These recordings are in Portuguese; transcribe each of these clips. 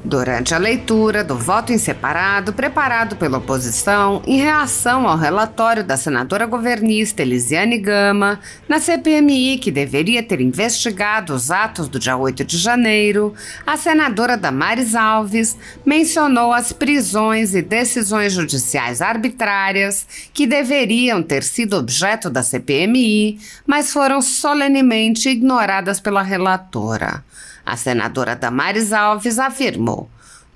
Durante a leitura do voto em separado preparado pela oposição em reação ao relatório da senadora governista Elisiane Gama, na CPMI que deveria ter investigado os atos do dia 8 de janeiro, a senadora Damares Alves mencionou as prisões e decisões judiciais arbitrárias que deveriam ter sido objeto da CPMI, mas foram solenemente ignoradas pela relatora. A senadora Damares Alves afirmou: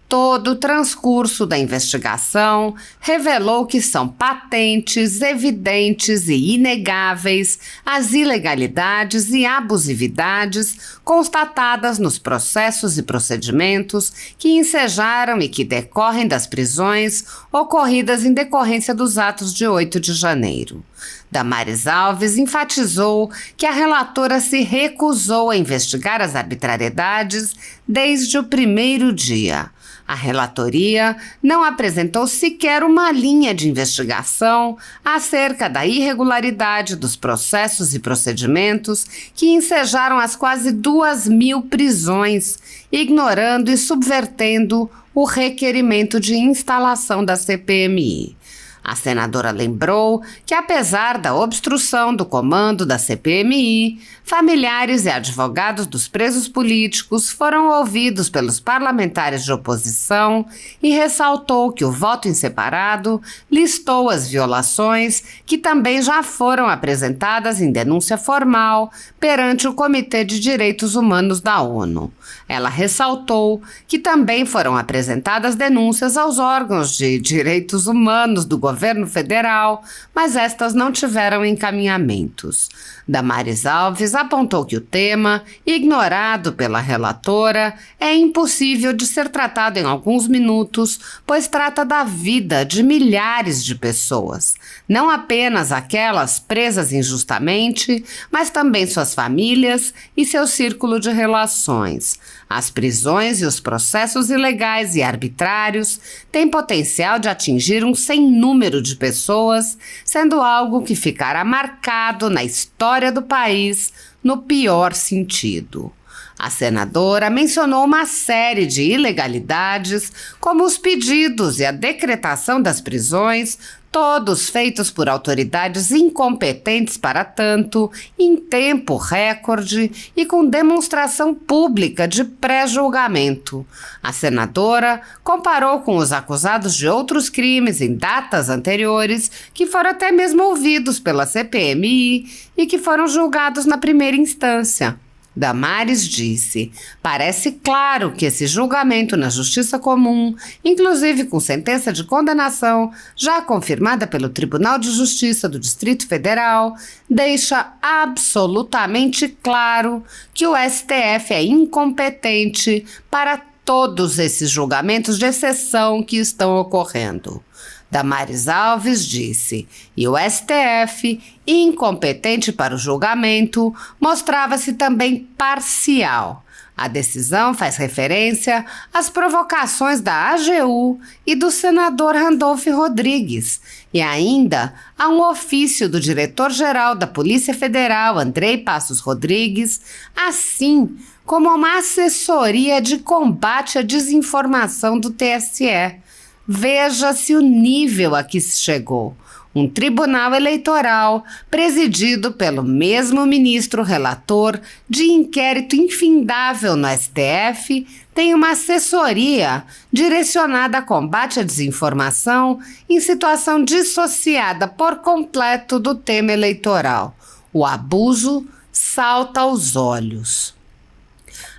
todo o transcurso da investigação revelou que são patentes, evidentes e inegáveis as ilegalidades e abusividades constatadas nos processos e procedimentos que ensejaram e que decorrem das prisões ocorridas em decorrência dos atos de 8 de janeiro. Damares Alves enfatizou que a relatora se recusou a investigar as arbitrariedades desde o primeiro dia. A relatoria não apresentou sequer uma linha de investigação acerca da irregularidade dos processos e procedimentos que ensejaram as quase 2.000 prisões, ignorando e subvertendo o requerimento de instalação da CPMI. A senadora lembrou que, apesar da obstrução do comando da CPMI, familiares e advogados dos presos políticos foram ouvidos pelos parlamentares de oposição e ressaltou que o voto em separado listou as violações que também já foram apresentadas em denúncia formal perante o Comitê de Direitos Humanos da ONU. Ela ressaltou que também foram apresentadas denúncias aos órgãos de direitos humanos do governo federal, mas estas não tiveram encaminhamentos. Damares Alves apontou que o tema, ignorado pela relatora, é impossível de ser tratado em alguns minutos, pois trata da vida de milhares de pessoas, não apenas aquelas presas injustamente, mas também suas famílias e seu círculo de relações. As prisões e os processos ilegais e arbitrários têm potencial de atingir um sem número de pessoas, sendo algo que ficará marcado na história do país no pior sentido. A senadora mencionou uma série de ilegalidades, como os pedidos e a decretação das prisões, todos feitos por autoridades incompetentes para tanto, em tempo recorde e com demonstração pública de pré-julgamento. A senadora comparou com os acusados de outros crimes em datas anteriores, que foram até mesmo ouvidos pela CPMI e que foram julgados na primeira instância. Damares disse: parece claro que esse julgamento na Justiça Comum, inclusive com sentença de condenação já confirmada pelo Tribunal de Justiça do Distrito Federal, deixa absolutamente claro que o STF é incompetente para todos esses julgamentos de exceção que estão ocorrendo. Damares Alves disse: e o STF, incompetente para o julgamento, mostrava-se também parcial. A decisão faz referência às provocações da AGU e do senador Randolph Rodrigues, e ainda a um ofício do diretor-geral da Polícia Federal, Andrei Passos Rodrigues, assim como a uma assessoria de combate à desinformação do TSE. Veja-se o nível a que se chegou. Um tribunal eleitoral, presidido pelo mesmo ministro relator de inquérito infindável no STF, tem uma assessoria direcionada a combate à desinformação em situação dissociada por completo do tema eleitoral. O abuso salta aos olhos.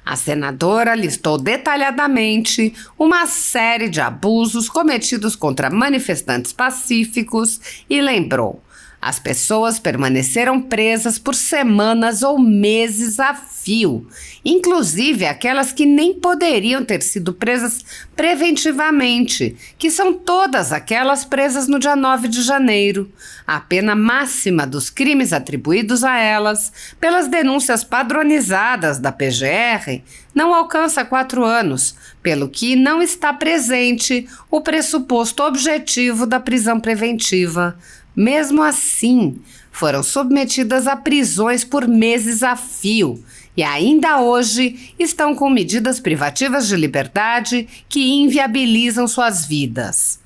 A senadora listou detalhadamente uma série de abusos cometidos contra manifestantes pacíficos e lembrou: as pessoas permaneceram presas por semanas ou meses a fio, inclusive aquelas que nem poderiam ter sido presas preventivamente, que são todas aquelas presas no dia 9 de janeiro. A pena máxima dos crimes atribuídos a elas, pelas denúncias padronizadas da PGR, não alcança 4 anos, pelo que não está presente o pressuposto objetivo da prisão preventiva. Mesmo assim, foram submetidas a prisões por meses a fio, e ainda hoje estão com medidas privativas de liberdade que inviabilizam suas vidas.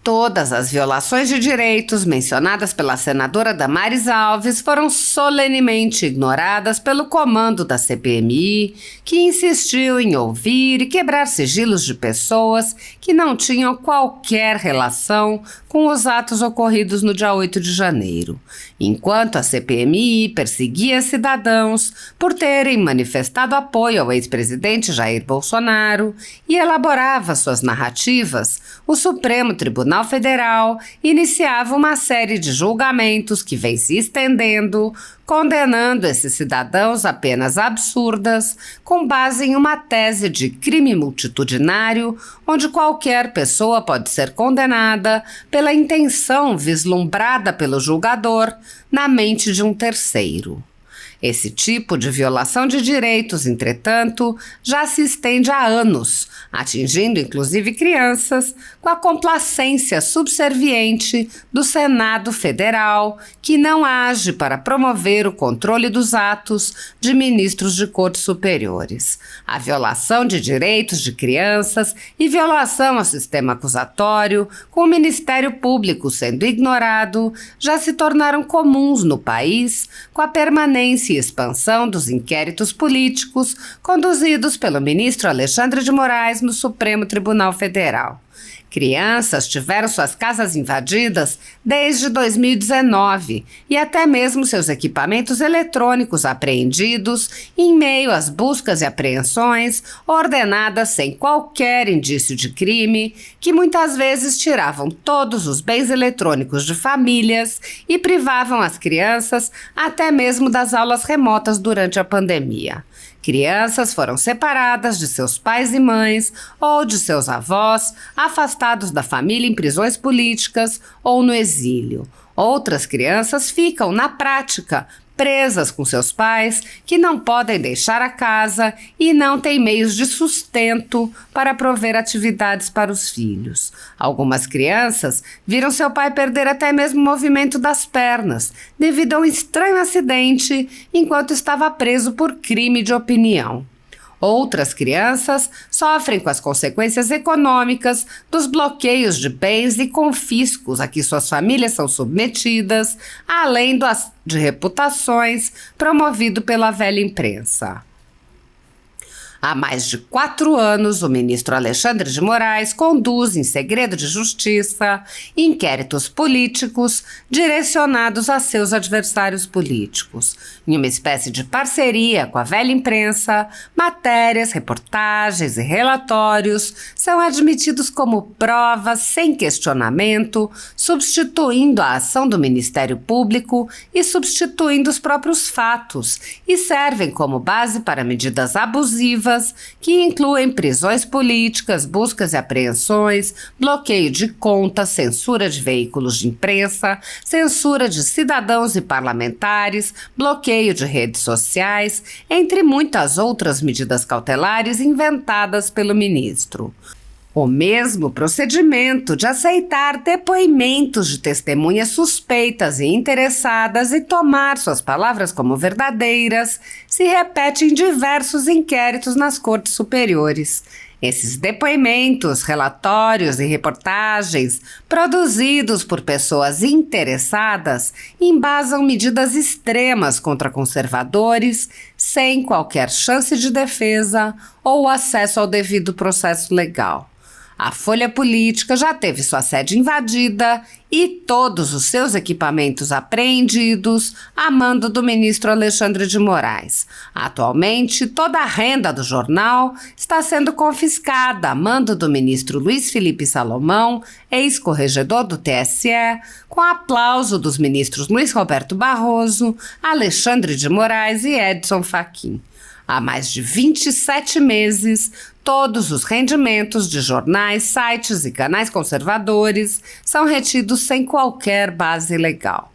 Todas as violações de direitos mencionadas pela senadora Damares Alves foram solenemente ignoradas pelo comando da CPMI, que insistiu em ouvir e quebrar sigilos de pessoas que não tinham qualquer relação com os atos ocorridos no dia 8 de janeiro, enquanto a CPMI perseguia cidadãos por terem manifestado apoio ao ex-presidente Jair Bolsonaro e elaborava suas narrativas. O Supremo Tribunal Federal iniciava uma série de julgamentos que vem se estendendo, condenando esses cidadãos a penas absurdas, com base em uma tese de crime multitudinário, onde qualquer pessoa pode ser condenada pela intenção vislumbrada pelo julgador na mente de um terceiro. Esse tipo de violação de direitos, entretanto, já se estende há anos, atingindo inclusive crianças, com a complacência subserviente do Senado Federal, que não age para promover o controle dos atos de ministros de cortes superiores. A violação de direitos de crianças e violação ao sistema acusatório, com o Ministério Público sendo ignorado, já se tornaram comuns no país, com a permanência e expansão dos inquéritos políticos conduzidos pelo ministro Alexandre de Moraes no Supremo Tribunal Federal. Crianças tiveram suas casas invadidas desde 2019 e até mesmo seus equipamentos eletrônicos apreendidos em meio às buscas e apreensões ordenadas sem qualquer indício de crime, que muitas vezes tiravam todos os bens eletrônicos de famílias e privavam as crianças até mesmo das aulas remotas durante a pandemia. Crianças foram separadas de seus pais e mães ou de seus avós, afastados da família em prisões políticas ou no exílio. Outras crianças ficam, na prática, presas com seus pais, que não podem deixar a casa e não têm meios de sustento para prover atividades para os filhos. Algumas crianças viram seu pai perder até mesmo o movimento das pernas, devido a um estranho acidente enquanto estava preso por crime de opinião. Outras crianças sofrem com as consequências econômicas dos bloqueios de bens e confiscos a que suas famílias são submetidas, além de reputações promovido pela velha imprensa. Há mais de 4 anos, o ministro Alexandre de Moraes conduz, em segredo de justiça, inquéritos políticos direcionados a seus adversários políticos. Em uma espécie de parceria com a velha imprensa, matérias, reportagens e relatórios são admitidos como provas sem questionamento, substituindo a ação do Ministério Público e substituindo os próprios fatos, e servem como base para medidas abusivas que incluem prisões políticas, buscas e apreensões, bloqueio de contas, censura de veículos de imprensa, censura de cidadãos e parlamentares, bloqueio de redes sociais, entre muitas outras medidas cautelares inventadas pelo ministro. O mesmo procedimento de aceitar depoimentos de testemunhas suspeitas e interessadas e tomar suas palavras como verdadeiras se repete em diversos inquéritos nas cortes superiores. Esses depoimentos, relatórios e reportagens produzidos por pessoas interessadas embasam medidas extremas contra conservadores sem qualquer chance de defesa ou acesso ao devido processo legal. A Folha Política já teve sua sede invadida e todos os seus equipamentos apreendidos a mando do ministro Alexandre de Moraes. Atualmente, toda a renda do jornal está sendo confiscada a mando do ministro Luiz Felipe Salomão, ex-corregedor do TSE, com aplauso dos ministros Luiz Roberto Barroso, Alexandre de Moraes e Edson Fachin. Há mais de 27 meses, todos os rendimentos de jornais, sites e canais conservadores são retidos sem qualquer base legal.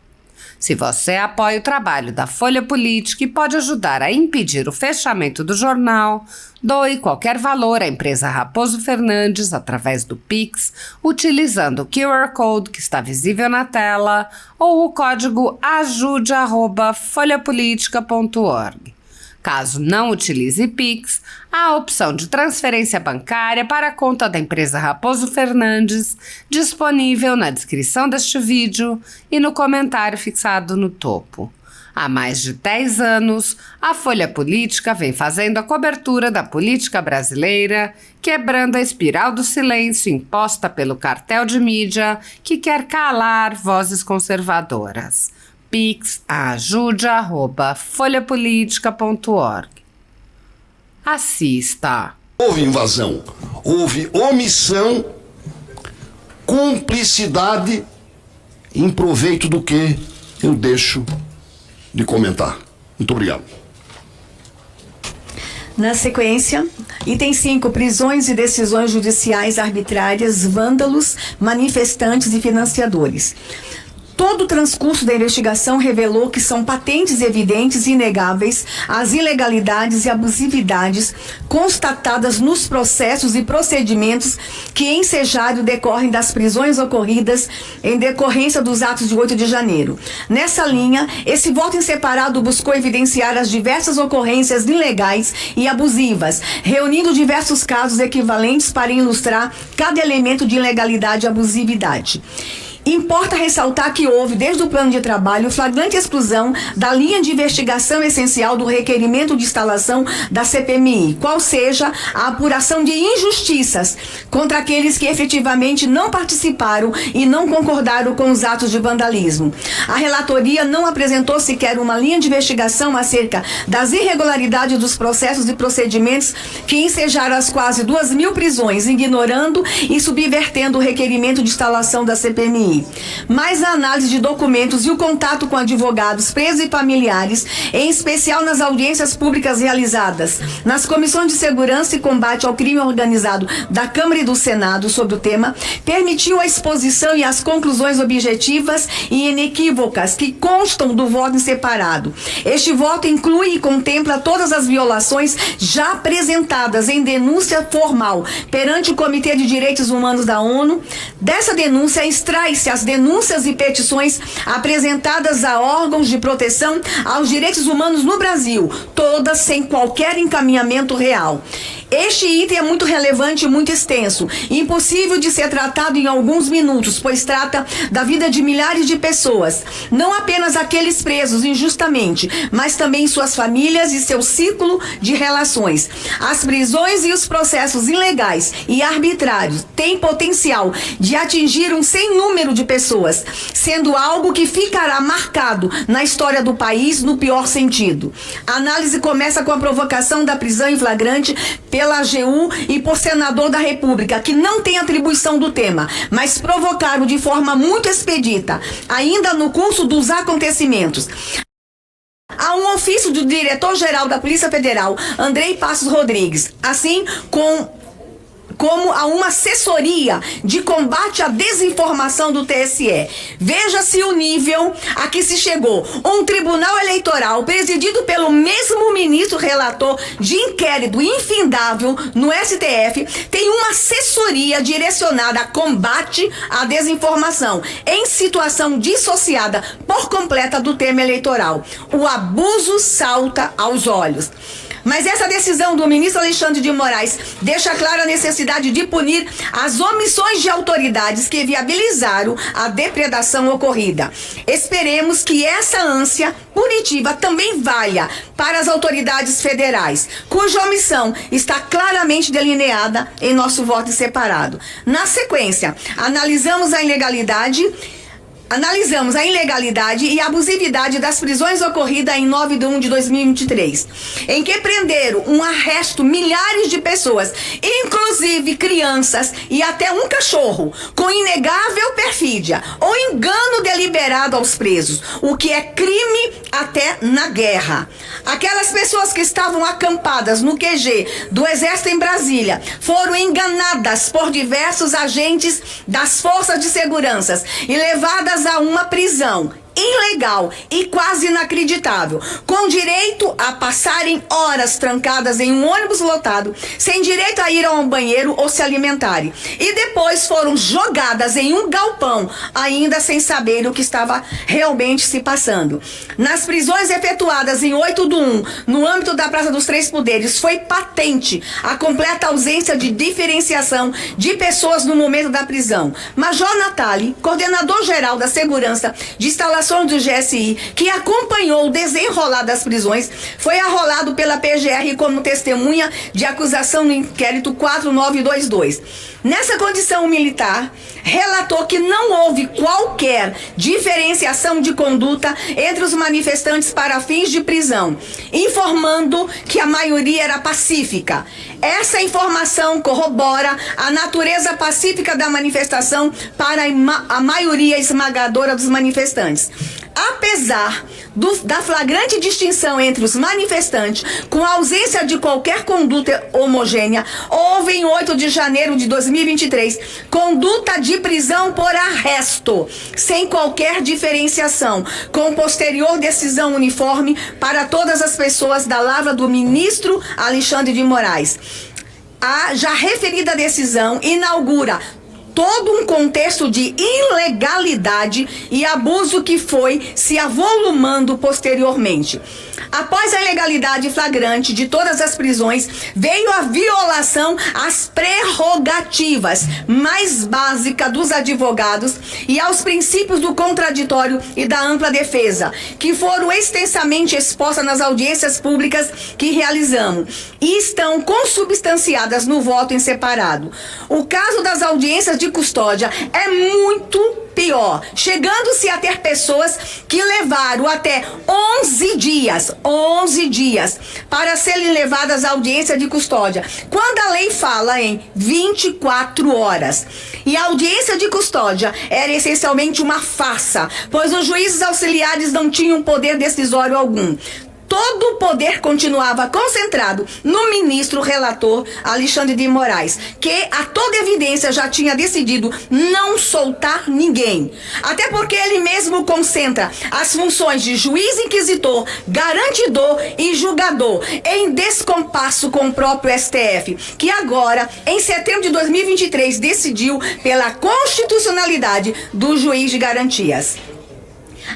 Se você apoia o trabalho da Folha Política e pode ajudar a impedir o fechamento do jornal, doe qualquer valor à empresa Raposo Fernandes através do Pix, utilizando o QR Code que está visível na tela ou o código ajude@folhapolitica.org. Caso não utilize Pix, há a opção de transferência bancária para a conta da empresa Raposo Fernandes, disponível na descrição deste vídeo e no comentário fixado no topo. Há mais de 10 anos, a Folha Política vem fazendo a cobertura da política brasileira, quebrando a espiral do silêncio imposta pelo cartel de mídia que quer calar vozes conservadoras. Pix ajude@folhapolitica.org. Assista. Houve invasão, houve omissão, cumplicidade em proveito do que eu deixo de comentar. Muito obrigado. Na sequência, item 5, prisões e decisões judiciais arbitrárias, vândalos, manifestantes e financiadores. Todo o transcurso da investigação revelou que são patentes, evidentes e inegáveis as ilegalidades e abusividades constatadas nos processos e procedimentos que em Cejário decorrem das prisões ocorridas em decorrência dos atos de 8 de janeiro. Nessa linha, esse voto em separado buscou evidenciar as diversas ocorrências ilegais e abusivas, reunindo diversos casos equivalentes para ilustrar cada elemento de ilegalidade e abusividade. Importa ressaltar que houve, desde o plano de trabalho, flagrante exclusão da linha de investigação essencial do requerimento de instalação da CPMI, qual seja a apuração de injustiças contra aqueles que efetivamente não participaram e não concordaram com os atos de vandalismo. A relatoria não apresentou sequer uma linha de investigação acerca das irregularidades dos processos e procedimentos que ensejaram as quase 2.000 prisões, ignorando e subvertendo o requerimento de instalação da CPMI. Mas a análise de documentos e o contato com advogados, presos e familiares, em especial nas audiências públicas realizadas nas comissões de segurança e combate ao crime organizado da Câmara e do Senado sobre o tema, permitiu a exposição e as conclusões objetivas e inequívocas que constam do voto em separado. Este voto inclui e contempla todas as violações já apresentadas em denúncia formal perante o Comitê de Direitos Humanos da ONU. Dessa denúncia extrai-se as denúncias e petições apresentadas a órgãos de proteção aos direitos humanos no Brasil, todas sem qualquer encaminhamento real. Este item é muito relevante e muito extenso, impossível de ser tratado em alguns minutos, pois trata da vida de milhares de pessoas, não apenas aqueles presos injustamente, mas também suas famílias e seu ciclo de relações. As prisões e os processos ilegais e arbitrários têm potencial de atingir um sem número de pessoas, sendo algo que ficará marcado na história do país no pior sentido. A análise começa com a provocação da prisão em flagrante pela AGU e por senador da República, que não tem atribuição do tema, mas provocaram de forma muito expedita, ainda no curso dos acontecimentos. Há um ofício do diretor-geral da Polícia Federal, Andrei Passos Rodrigues, assim como a uma assessoria de combate à desinformação do TSE. Veja-se o nível a que se chegou. Um tribunal eleitoral presidido pelo mesmo ministro relator de inquérito infindável no STF tem uma assessoria direcionada a combate à desinformação em situação dissociada por completa do tema eleitoral. O abuso salta aos olhos. Mas essa decisão do ministro Alexandre de Moraes deixa clara a necessidade de punir as omissões de autoridades que viabilizaram a depredação ocorrida. Esperemos que essa ânsia punitiva também valha para as autoridades federais, cuja omissão está claramente delineada em nosso voto separado. Na sequência, analisamos a ilegalidade e a abusividade das prisões ocorridas em 9/1/2023, em que prenderam um arresto milhares de pessoas, inclusive crianças e até um cachorro, com inegável perfídia ou engano deliberado aos presos, o que é crime até na guerra. Aquelas pessoas que estavam acampadas no QG do Exército em Brasília foram enganadas por diversos agentes das forças de segurança e levadas a uma prisão ilegal e quase inacreditável, com direito a passarem horas trancadas em um ônibus lotado, sem direito a ir ao banheiro ou se alimentarem. E depois foram jogadas em um galpão, ainda sem saber o que estava realmente se passando. Nas prisões efetuadas em 8/1, no âmbito da Praça dos Três Poderes, foi patente a completa ausência de diferenciação de pessoas no momento da prisão. Major Natali, coordenador-geral da Segurança de Instalações do GSI, que acompanhou o desenrolar das prisões, foi arrolado pela PGR como testemunha de acusação no inquérito 4922. Nessa condição, o militar relatou que não houve qualquer diferenciação de conduta entre os manifestantes para fins de prisão, informando que a maioria era pacífica. Essa informação corrobora a natureza pacífica da manifestação para a maioria esmagadora dos manifestantes. Apesar da flagrante distinção entre os manifestantes, com a ausência de qualquer conduta homogênea, houve em 8 de janeiro de 2023 conduta de prisão por arresto, sem qualquer diferenciação, com posterior decisão uniforme para todas as pessoas da lavra do ministro Alexandre de Moraes. A já referida decisão inaugura todo um contexto de ilegalidade e abuso que foi se avolumando posteriormente. Após a ilegalidade flagrante de todas as prisões, veio a violação às prerrogativas mais básicas dos advogados e aos princípios do contraditório e da ampla defesa, que foram extensamente expostas nas audiências públicas que realizamos e estão consubstanciadas no voto em separado. O caso das audiências de custódia é muito pior, chegando-se a ter pessoas que levaram até 11 dias para serem levadas à audiência de custódia, quando a lei fala em 24 horas. E a audiência de custódia era essencialmente uma farsa, pois os juízes auxiliares não tinham poder decisório algum. Todo o poder continuava concentrado no ministro relator Alexandre de Moraes, que a toda evidência já tinha decidido não soltar ninguém. Até porque ele mesmo concentra as funções de juiz inquisitor, garantidor e julgador em descompasso com o próprio STF, que agora, em setembro de 2023, decidiu pela constitucionalidade do juiz de garantias.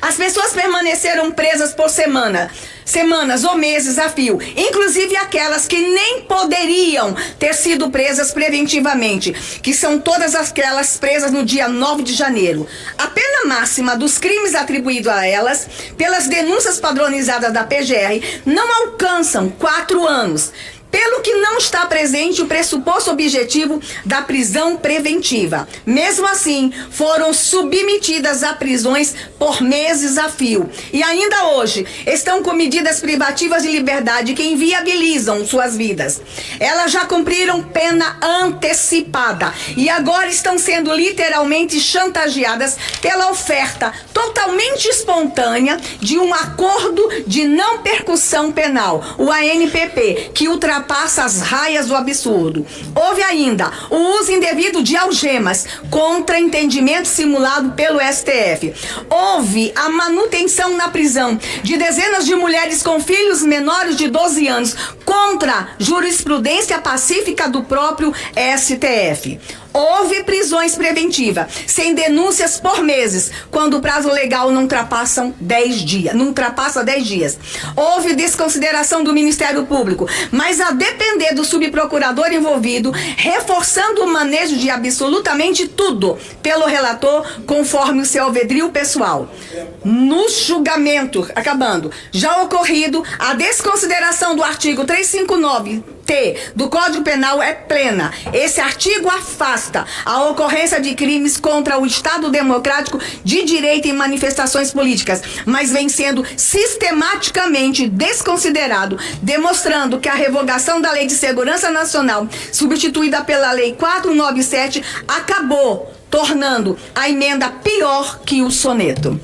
As pessoas permaneceram presas por semanas ou meses a fio, inclusive aquelas que nem poderiam ter sido presas preventivamente, que são todas aquelas presas no dia 9 de janeiro. A pena máxima dos crimes atribuídos a elas, pelas denúncias padronizadas da PGR, não alcançam 4 anos. Pelo que não está presente o pressuposto objetivo da prisão preventiva. Mesmo assim, foram submetidas a prisões por meses a fio. E ainda hoje, estão com medidas privativas de liberdade que inviabilizam suas vidas. Elas já cumpriram pena antecipada e agora estão sendo literalmente chantageadas pela oferta totalmente espontânea de um acordo de não percussão penal, o ANPP, que ultrapassa as raias do absurdo. Houve ainda o uso indevido de algemas contra entendimento simulado pelo STF. Houve a manutenção na prisão de dezenas de mulheres com filhos menores de 12 anos contra jurisprudência pacífica do próprio STF. Houve prisões preventivas, sem denúncias por meses, quando o prazo legal não ultrapassa 10 dias. Houve desconsideração do Ministério Público, mas a depender do subprocurador envolvido, reforçando o manejo de absolutamente tudo pelo relator, conforme o seu alvedrio pessoal. No julgamento, já ocorrido, a desconsideração do artigo 359 do Código Penal é plena. Esse artigo afasta a ocorrência de crimes contra o Estado Democrático de Direito em manifestações políticas, mas vem sendo sistematicamente desconsiderado, demonstrando que a revogação da Lei de Segurança Nacional, substituída pela Lei 497, acabou tornando a emenda pior que o soneto.